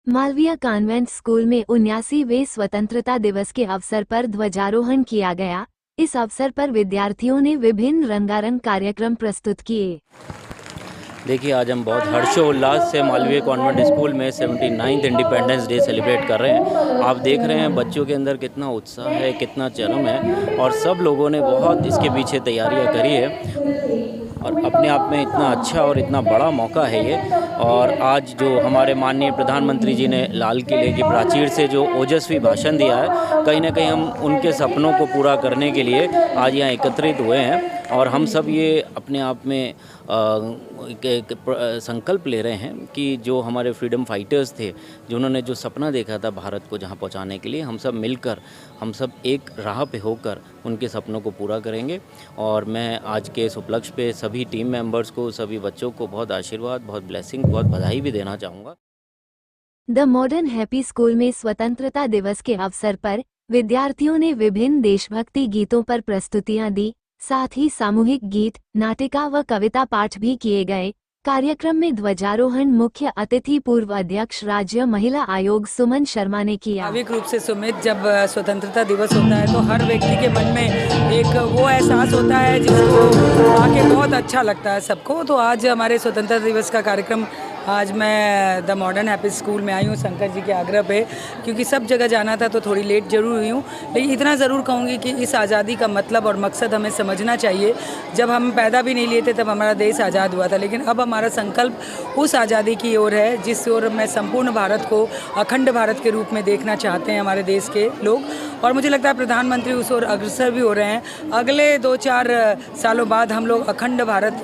Malviya convent school में 79वें स्वतंत्रता दिवस के अवसर पर ध्वजारोहण किया गया। इस अवसर पर विद्यार्थियों ने विभिन्न रंगारंग कार्यक्रम प्रस्तुत किए। देखिए, आज हम बहुत हर्षोल्लास से मालवीय कॉन्वेंट स्कूल में 79th इंडिपेंडेंस डे सेलिब्रेट कर रहे हैं। आप देख रहे हैं बच्चों के अंदर कितना उत्साह है, कितना चरम है और सब लोगों ने बहुत इसके पीछे तैयारियां करी है और अपने आप में इतना अच्छा और इतना बड़ा मौका है ये। और आज जो हमारे माननीय प्रधानमंत्री जी ने लाल किले की प्राचीर से जो ओजस्वी भाषण दिया है, कहीं ना कहीं हम उनके सपनों को पूरा करने के लिए आज यहाँ एकत्रित हुए हैं और हम सब ये अपने आप में एक संकल्प ले रहे हैं कि जो हमारे फ्रीडम फाइटर्स थे, जिन्होंने जो सपना देखा था भारत को जहाँ पहुँचाने के लिए, हम सब मिलकर, हम सब एक राह पे होकर उनके सपनों को पूरा करेंगे। और मैं आज के इस उपलक्ष्य पे सभी टीम मेंबर्स को, सभी बच्चों को बहुत आशीर्वाद, बहुत ब्लेसिंग, बहुत बधाई भी देना चाहूँगा। द मॉडर्न हैप्पी स्कूल में स्वतंत्रता दिवस के अवसर पर विद्यार्थियों ने विभिन्न देशभक्ति गीतों पर प्रस्तुतियां दी। साथ ही सामूहिक गीत, नाटिका व कविता पाठ भी किए गए। कार्यक्रम में ध्वजारोहण मुख्य अतिथि पूर्व अध्यक्ष राज्य महिला आयोग सुमन शर्मा ने किया। स्वाभाविक रूप से सुमित, जब स्वतंत्रता दिवस होता है तो हर व्यक्ति के मन में एक वो एहसास होता है जिसको आके बहुत अच्छा लगता है सबको। तो आज हमारे स्वतंत्रता दिवस का कार्यक्रम, आज मैं द मॉडर्न हैप्पी स्कूल में आई हूँ शंकर जी के आग्रह पे, क्योंकि सब जगह जाना था तो थोड़ी लेट जरूर हुई हूँ, लेकिन इतना ज़रूर कहूँगी कि इस आज़ादी का मतलब और मकसद हमें समझना चाहिए। जब हम पैदा भी नहीं लिए थे तब हमारा देश आज़ाद हुआ था, लेकिन अब हमारा संकल्प उस आज़ादी की ओर है जिस ओर मैं संपूर्ण भारत को अखंड भारत के रूप में देखना चाहते हैं हमारे देश के लोग। और मुझे लगता है प्रधानमंत्री उस ओर अग्रसर भी हो रहे हैं। अगले 2-4 सालों बाद हम लोग अखंड भारत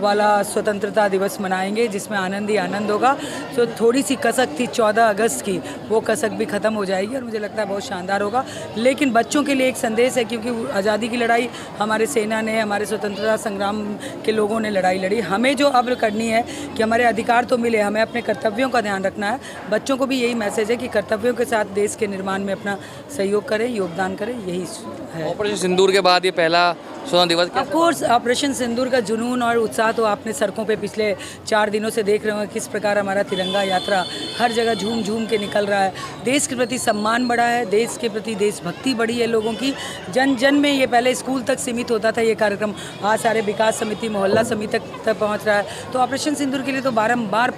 वाला स्वतंत्रता दिवस मनाएंगे, जिसमें आनंद ही आनंद होगा। तो थोड़ी सी कसक थी 14 अगस्त की, वो कसक भी ख़त्म हो जाएगी और मुझे लगता है बहुत शानदार होगा। लेकिन बच्चों के लिए एक संदेश है, क्योंकि आज़ादी की लड़ाई हमारे सेना ने, हमारे स्वतंत्रता संग्राम के लोगों ने लड़ाई लड़ी। हमें जो अब करनी है कि हमारे अधिकार तो मिले, हमें अपने कर्तव्यों का ध्यान रखना है। बच्चों को भी यही मैसेज है कि कर्तव्यों के साथ देश के निर्माण में अपना सहयोग करें, योगदान करें, यही है। ऑपरेशन सिंदूर के बाद ये पहला स्वतंत्रता दिवस। ऑफ कोर्स ऑपरेशन सिंदूर का जुनून और उत्साह तो आपने सड़कों पे पिछले 4 दिनों से देख रहे हो किस प्रकार हमारा तिरंगा यात्रा हर जगह झूम झूम के निकल रहा है। देश के प्रति सम्मान बढ़ा है, देश के प्रति देशभक्ति बढ़ी है लोगों की। जन जन में ये पहले स्कूल तक सीमित होता था ये कार्यक्रम, आज सारे विकास समिति, मोहल्ला समिति तक पहुँच रहा है। तो ऑपरेशन सिंदूर के लिए तो बारंबार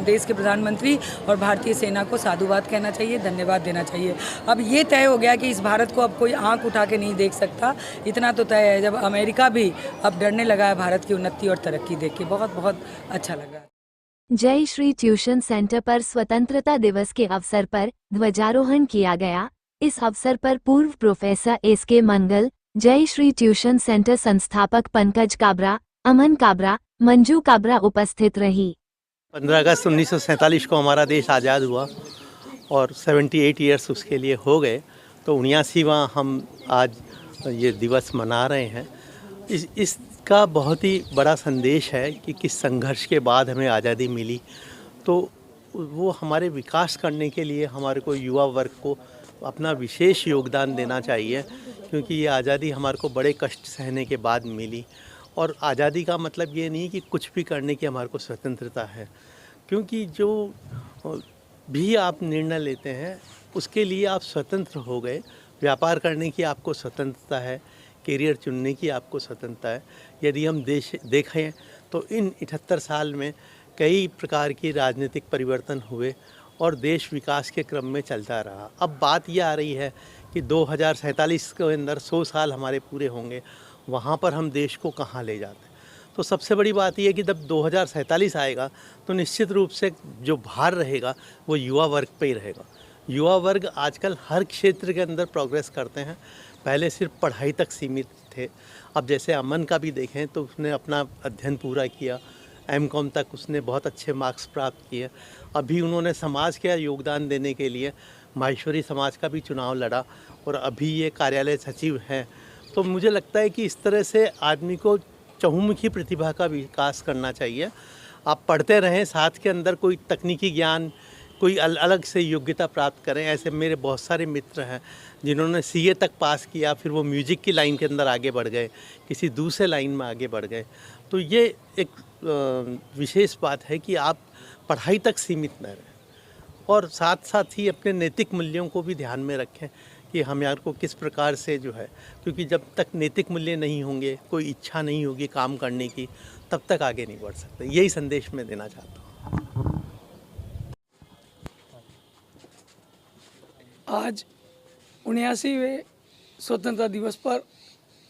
देश के प्रधानमंत्री और भारतीय सेना को साधुवाद कहना चाहिए, धन्यवाद देना चाहिए। अब ये तय हो गया कि इस भारत को अब कोई आंख उठा के नहीं देख सकता, इतना तो तय है। जब अमेरिका भी अब डरने लगा है भारत की उन्नति और तरक्की देख के, बहुत बहुत अच्छा लग रहा है। जय श्री ट्यूशन सेंटर पर स्वतंत्रता दिवस के अवसर पर ध्वजारोहण किया गया। इस अवसर पर पूर्व प्रोफेसर एसके मंगल, जय श्री ट्यूशन सेंटर संस्थापक पंकज काबरा, अमन काबरा, मंजू काबरा उपस्थित रही। 15 अगस्त 1947 को हमारा देश आज़ाद हुआ और 78 ईयर्स उसके लिए हो गए। तो 79वां हम आज ये दिवस मना रहे हैं। इसका बहुत ही बड़ा संदेश है कि किस संघर्ष के बाद हमें आज़ादी मिली। तो वो हमारे विकास करने के लिए हमारे को, युवा वर्ग को अपना विशेष योगदान देना चाहिए, क्योंकि ये आज़ादी हमारे को बड़े कष्ट सहने के बाद मिली। और आज़ादी का मतलब ये नहीं कि कुछ भी करने की हमारे को स्वतंत्रता है, क्योंकि जो भी आप निर्णय लेते हैं उसके लिए आप स्वतंत्र हो गए। व्यापार करने की आपको स्वतंत्रता है, करियर चुनने की आपको स्वतंत्रता है। यदि हम देखें तो इन 78 साल में कई प्रकार की राजनीतिक परिवर्तन हुए और देश विकास के क्रम में चलता रहा। अब बात यह आ रही है कि 2047 के अंदर 100 साल हमारे पूरे होंगे, वहाँ पर हम देश को कहाँ ले जाते हैं। तो सबसे बड़ी बात यह है कि जब 2047 आएगा तो निश्चित रूप से जो भार रहेगा वो युवा वर्ग पे ही रहेगा। युवा वर्ग आजकल हर क्षेत्र के अंदर प्रोग्रेस करते हैं। पहले सिर्फ पढ़ाई तक सीमित थे, अब जैसे अमन का भी देखें तो उसने अपना अध्ययन पूरा किया, एमकॉम तक उसने बहुत अच्छे मार्क्स प्राप्त किए। अभी उन्होंने समाज के योगदान देने के लिए माहेश्वरी समाज का भी चुनाव लड़ा और अभी ये कार्यालय सचिव हैं। तो मुझे लगता है कि इस तरह से आदमी को चहुमुखी प्रतिभा का विकास करना चाहिए। आप पढ़ते रहें, साथ के अंदर कोई तकनीकी ज्ञान, कोई अलग से योग्यता प्राप्त करें। ऐसे मेरे बहुत सारे मित्र हैं जिन्होंने सीए तक पास किया, फिर वो म्यूजिक की लाइन के अंदर आगे बढ़ गए, किसी दूसरे लाइन में आगे बढ़ गए। तो ये एक विशेष बात है कि आप पढ़ाई तक सीमित न रहें। और साथ साथ ही अपने नैतिक मूल्यों को भी ध्यान में रखें कि हम यार को किस प्रकार से जो है, क्योंकि जब तक नैतिक मूल्य नहीं होंगे, कोई इच्छा नहीं होगी काम करने की, तब तक आगे नहीं बढ़ सकते। यही संदेश मैं देना चाहता हूँ। आज 79वें स्वतंत्रता दिवस पर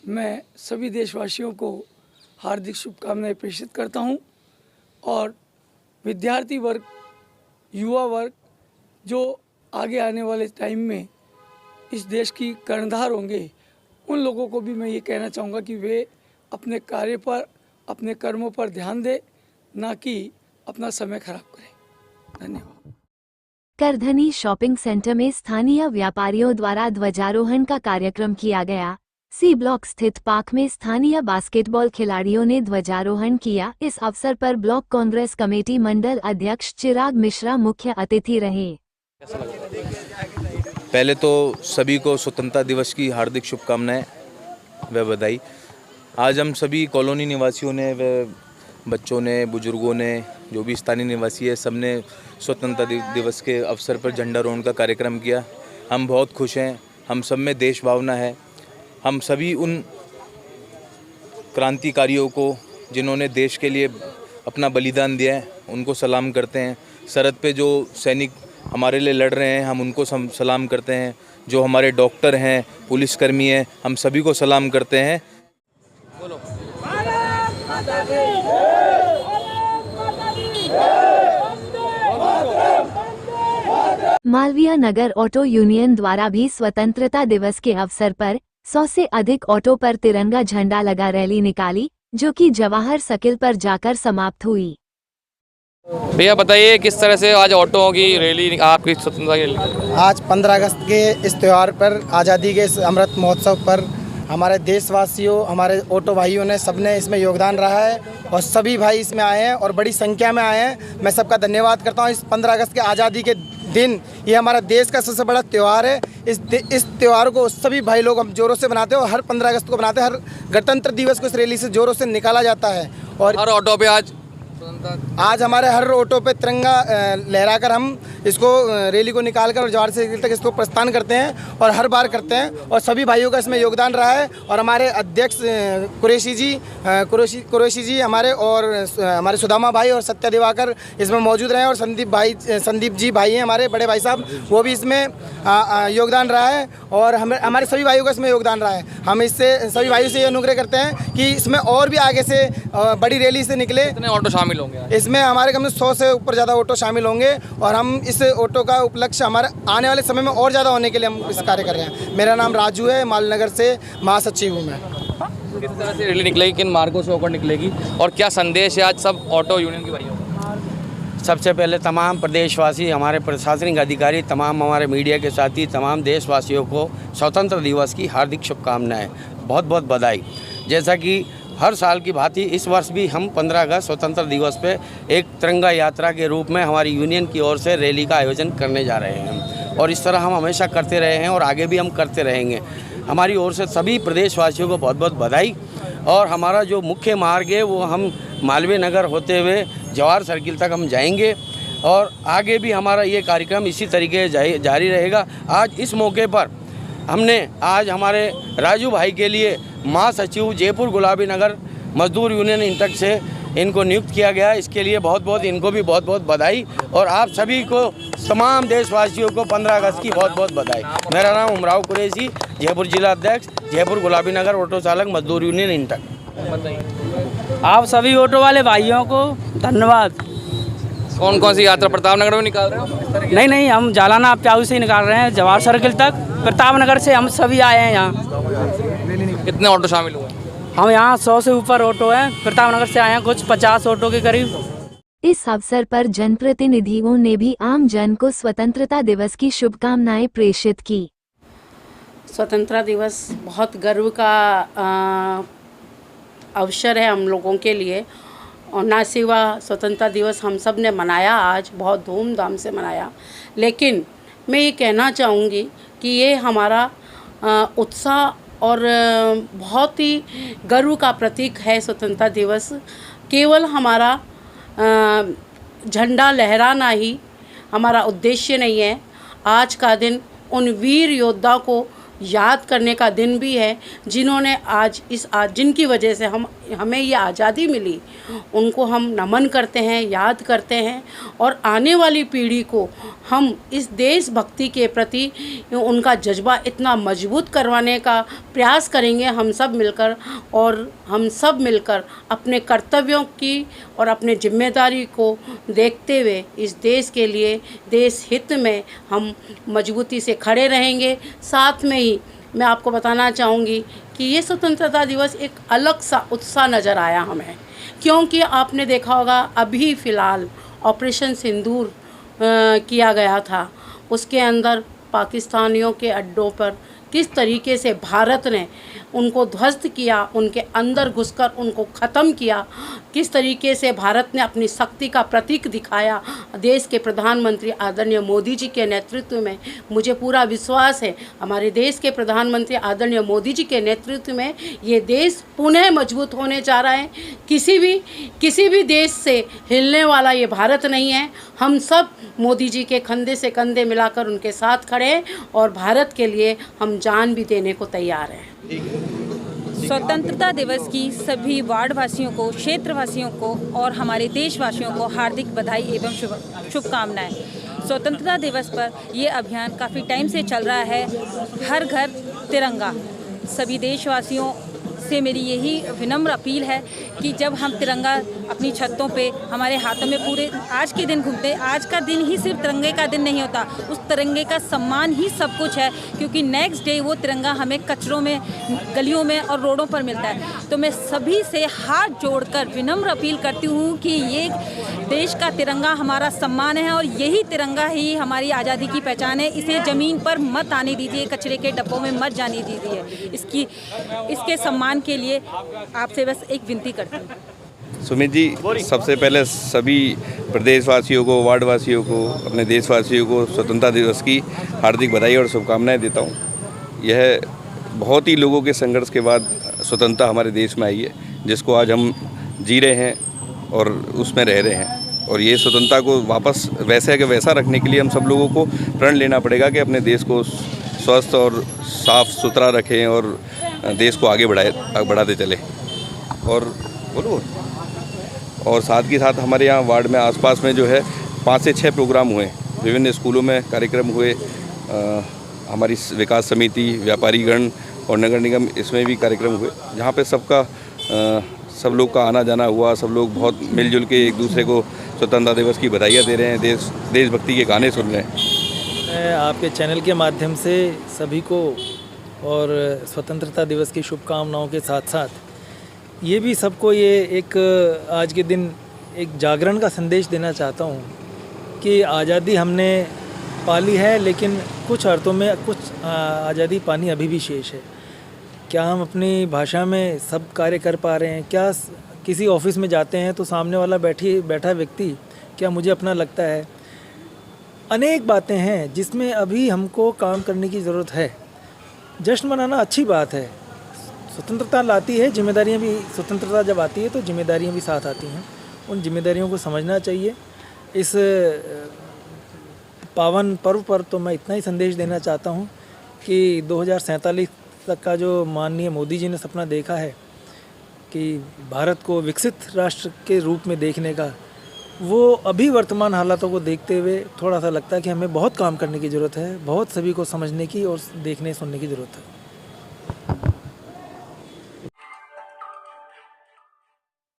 मैं सभी देशवासियों को हार्दिक शुभकामनाएं प्रेषित करता हूं और विद्यार्थी वर्ग, युवा वर्ग जो आगे आने वाले टाइम में इस देश की कर्णधार होंगे, उन लोगों को भी मैं ये कहना चाहूँगा कि वे अपने कार्य पर, अपने कर्मों पर ध्यान दें, ना कि अपना समय खराब करें। धन्यवाद। करधनी शॉपिंग सेंटर में स्थानीय व्यापारियों द्वारा ध्वजारोहण का कार्यक्रम किया गया। सी ब्लॉक स्थित पार्क में स्थानीय बास्केटबॉल खिलाड़ियों ने ध्वजारोहण किया। इस अवसर पर ब्लॉक कांग्रेस कमेटी मंडल अध्यक्ष चिराग मिश्रा मुख्य अतिथि रहे। पहले तो सभी को स्वतंत्रता दिवस की हार्दिक शुभकामनाएं व बधाई। आज हम सभी कॉलोनी निवासियों ने व बच्चों ने, बुजुर्गों ने, जो भी स्थानीय निवासी है, सबने स्वतंत्रता दिवस के अवसर पर झंडारोहण का कार्यक्रम किया। हम बहुत खुश हैं, हम सब में देश भावना है। हम सभी उन क्रांतिकारियों को जिन्होंने देश के लिए अपना बलिदान दिया है, उनको सलाम करते हैं। सरहद पे जो सैनिक हमारे लिए लड़ रहे हैं, हम उनको सलाम करते हैं। जो हमारे डॉक्टर हैं, पुलिसकर्मी हैं, हम सभी को सलाम करते हैं। मालवीय नगर ऑटो यूनियन द्वारा भी स्वतंत्रता दिवस के अवसर पर 100 से अधिक ऑटो पर तिरंगा झंडा लगा रैली निकाली, जो कि जवाहर सर्किल पर जाकर समाप्त हुई। भैया बताइए किस तरह से आज ऑटो की रैली, आपकी स्वतंत्रता के लिए? आज 15 अगस्त के इस त्यौहार पर, आज़ादी के इस अमृत महोत्सव पर हमारे देशवासियों, हमारे ऑटो भाइयों ने, सबने इसमें योगदान रहा है और सभी भाई इसमें आए हैं और बड़ी संख्या में आए हैं। मैं सबका धन्यवाद करता हूँ। इस 15 अगस्त के आज़ादी के दिन, ये हमारा देश का सबसे बड़ा त्यौहार है। इस त्यौहार को सभी भाई लोग हम जोरों से बनाते हैं और हर 15 अगस्त को बनाते हैं। हर गणतंत्र दिवस को इस रैली से जोरों से निकाला जाता है। और हर ऑटो पे आज हमारे हर ऑटो पे तिरंगा लहराकर हम इसको रैली को निकालकर और जवाहर सर्किल तक इसको प्रस्थान करते हैं और हर बार करते हैं और सभी भाइयों का इसमें योगदान रहा है। और हमारे अध्यक्ष कुरैशी जी हमारे, और हमारे सुदामा भाई और सत्या दिवाकर इसमें मौजूद रहे, और संदीप जी भाई हैं हमारे बड़े भाई साहब, वो भी इसमें योगदान रहा है और हमारे सभी भाइयों का इसमें योगदान रहा है। हम इससे सभी भाइयों से ये अनुग्रह करते हैं कि इसमें और भी आगे से बड़ी रैली से निकले। कितने ऑटो शामिल होंगे इसमें? हमारे कम से 100 से ऊपर ज़्यादा ऑटो शामिल होंगे और हम इस ऑटो का उपलक्ष्य हमारे आने वाले समय में और ज़्यादा होने के लिए हम इस कार्य कर रहे हैं। मेरा नाम राजू है, मालनगर से महासचिव हूँ मैं। किस तरह से रैली निकलेगी, किन मार्गों से होकर निकलेगी और क्या संदेश है आज सब ऑटो यूनियन के भाइयों को? सबसे पहले तमाम प्रदेशवासी, हमारे प्रशासनिक अधिकारी, तमाम हमारे मीडिया के साथी, तमाम देशवासियों को स्वतंत्र दिवस की हार्दिक शुभकामनाएं, बहुत बहुत बधाई। जैसा कि हर साल की भांति इस वर्ष भी हम 15 अगस्त स्वतंत्र दिवस पे एक तिरंगा यात्रा के रूप में हमारी यूनियन की ओर से रैली का आयोजन करने जा रहे हैं और इस तरह हम हमेशा करते रहे हैं और आगे भी हम करते रहेंगे। हमारी ओर से सभी प्रदेशवासियों को बहुत बहुत बधाई। और हमारा जो मुख्य मार्ग है वो हम मालवीय नगर होते हुए जवाहर सर्किल तक हम जाएंगे और आगे भी हमारा ये कार्यक्रम इसी तरीके जारी रहेगा। आज इस मौके पर हमने आज हमारे राजू भाई के लिए महासचिव जयपुर गुलाबी नगर मजदूर यूनियन इंटक से इनको नियुक्त किया गया। इसके लिए बहुत बहुत इनको भी बहुत बहुत बधाई और आप सभी को, तमाम देशवासियों को 15 अगस्त की बहुत बहुत बधाई। मेरा नाम उमराव कुरैशी, जयपुर जिला अध्यक्ष, जयपुर गुलाबी नगर ऑटो चालक मजदूर यूनियन इंटक। आप सभी ऑटो वाले भाइयों को धन्यवाद। कौन कौन सी यात्रा प्रताप नगर में निकाल रहे हो? नहीं, हम जालाना प्याऊ से निकाल रहे हैं, जवाहर सर्किल तक। प्रताप नगर से हम सभी आए हैं यहाँ। कितने ऑटो शामिल हुए? हम यहाँ 100 से ऊपर ऑटो हैं। प्रताप नगर से आए हैं कुछ 50 ऑटो के करीब। इस अवसर पर जनप्रतिनिधियों ने भी आम जन को स्वतंत्रता दिवस की शुभकामनाएं प्रेषित की। स्वतंत्रता दिवस बहुत गर्व का अवसर है हम लोगों के लिए और ना सिवा स्वतंत्रता दिवस हम सब ने मनाया, आज बहुत धूमधाम से मनाया। लेकिन मैं ये कहना चाहूँगी कि ये हमारा उत्साह और बहुत ही गर्व का प्रतीक है। स्वतंत्रता दिवस केवल हमारा झंडा लहराना ही हमारा उद्देश्य नहीं है। आज का दिन उन वीर योद्धा को याद करने का दिन भी है जिन्होंने आज जिनकी वजह से हमें ये आज़ादी मिली। उनको हम नमन करते हैं, याद करते हैं और आने वाली पीढ़ी को हम इस देशभक्ति के प्रति उनका जज्बा इतना मजबूत करवाने का प्रयास करेंगे हम सब मिलकर। और हम सब मिलकर अपने कर्तव्यों की और अपने जिम्मेदारी को देखते हुए इस देश के लिए, देश हित में हम मजबूती से खड़े रहेंगे। साथ में ही मैं आपको बताना चाहूँगी कि ये स्वतंत्रता दिवस एक अलग सा उत्साह नज़र आया हमें, क्योंकि आपने देखा होगा अभी फ़िलहाल ऑपरेशन सिंदूर किया गया था। उसके अंदर पाकिस्तानियों के अड्डों पर किस तरीके से भारत ने उनको ध्वस्त किया, उनके अंदर घुसकर उनको ख़त्म किया, किस तरीके से भारत ने अपनी शक्ति का प्रतीक दिखाया। देश के प्रधानमंत्री आदरणीय मोदी जी के नेतृत्व में, मुझे पूरा विश्वास है हमारे देश के प्रधानमंत्री आदरणीय मोदी जी के नेतृत्व में ये देश पुनः मजबूत होने जा रहा है। किसी भी देश से हिलने वाला ये भारत नहीं है। हम सब मोदी जी के कंधे से कंधे मिलाकर उनके साथ खड़े हैं और भारत के लिए हम जान भी देने को तैयार हैं। स्वतंत्रता दिवस की सभी वार्डवासियों को, क्षेत्रवासियों को और हमारे देशवासियों को हार्दिक बधाई एवं शुभकामनाएं। स्वतंत्रता दिवस पर ये अभियान काफ़ी टाइम से चल रहा है, हर घर तिरंगा। सभी देशवासियों से मेरी यही विनम्र अपील है कि जब हम तिरंगा अपनी छतों पे हमारे हाथों में पूरे आज के दिन घूमते हैं, आज का दिन ही सिर्फ तिरंगे का दिन नहीं होता, उस तिरंगे का सम्मान ही सब कुछ है, क्योंकि नेक्स्ट डे वो तिरंगा हमें कचरों में, गलियों में और रोडों पर मिलता है। तो मैं सभी से हाथ जोड़कर विनम्र अपील करती हूँ कि ये देश का तिरंगा हमारा सम्मान है और यही तिरंगा ही हमारी आज़ादी की पहचान है। इसे ज़मीन पर मत आने दीजिए, कचरे के डब्बों में मत जाने दीजिए। इसके सम्मान के लिए आपसे बस एक विनती करती हूँ। सुमित जी, सबसे पहले सभी प्रदेशवासियों को, वार्डवासियों को, अपने देशवासियों को स्वतंत्रता दिवस की हार्दिक बधाई और शुभकामनाएं देता हूँ। यह बहुत ही लोगों के संघर्ष के बाद स्वतंत्रता हमारे देश में आई है, जिसको आज हम जी रहे हैं और उसमें रह रहे हैं। और ये स्वतंत्रता को वापस वैसे के वैसा रखने के लिए हम सब लोगों को प्रण लेना पड़ेगा कि अपने देश को स्वस्थ और साफ़ सुथरा रखें और देश को आगे बढ़ाते चले। और बोलो, और साथ के साथ हमारे यहाँ वार्ड में आसपास में जो है 5 से 6 प्रोग्राम हुए, विभिन्न स्कूलों में कार्यक्रम हुए। हमारी विकास समिति, व्यापारीगण और नगर निगम, इसमें भी कार्यक्रम हुए, जहाँ पे सब लोग का आना जाना हुआ। सब लोग बहुत मिलजुल के एक दूसरे को स्वतंत्रता दिवस की बधाइयाँ दे रहे हैं, देशभक्ति के गाने सुन रहे हैं। मैं आपके चैनल के माध्यम से सभी को और स्वतंत्रता दिवस की शुभकामनाओं के साथ साथ ये भी सबको ये एक आज के दिन एक जागरण का संदेश देना चाहता हूँ कि आज़ादी हमने पाली है, लेकिन कुछ अर्थों में कुछ आज़ादी पानी अभी भी शेष है। क्या हम अपनी भाषा में सब कार्य कर पा रहे हैं? क्या किसी ऑफिस में जाते हैं तो सामने वाला बैठा व्यक्ति क्या मुझे अपना लगता है? अनेक बातें हैं जिसमें अभी हमको काम करने की ज़रूरत है। जश्न मनाना अच्छी बात है, स्वतंत्रता लाती है, जिम्मेदारियां भी, स्वतंत्रता जब आती है तो जिम्मेदारियां भी साथ आती हैं। उन जिम्मेदारियों को समझना चाहिए। इस पावन पर्व पर तो मैं इतना ही संदेश देना चाहता हूं कि 2047 तक का जो माननीय मोदी जी ने सपना देखा है कि भारत को विकसित राष्ट्र के रूप में देखने का, वो अभी वर्तमान हालातों को देखते हुए थोड़ा सा लगता है कि हमें बहुत काम करने की ज़रूरत है, बहुत सभी को समझने की और देखने सुनने की ज़रूरत है।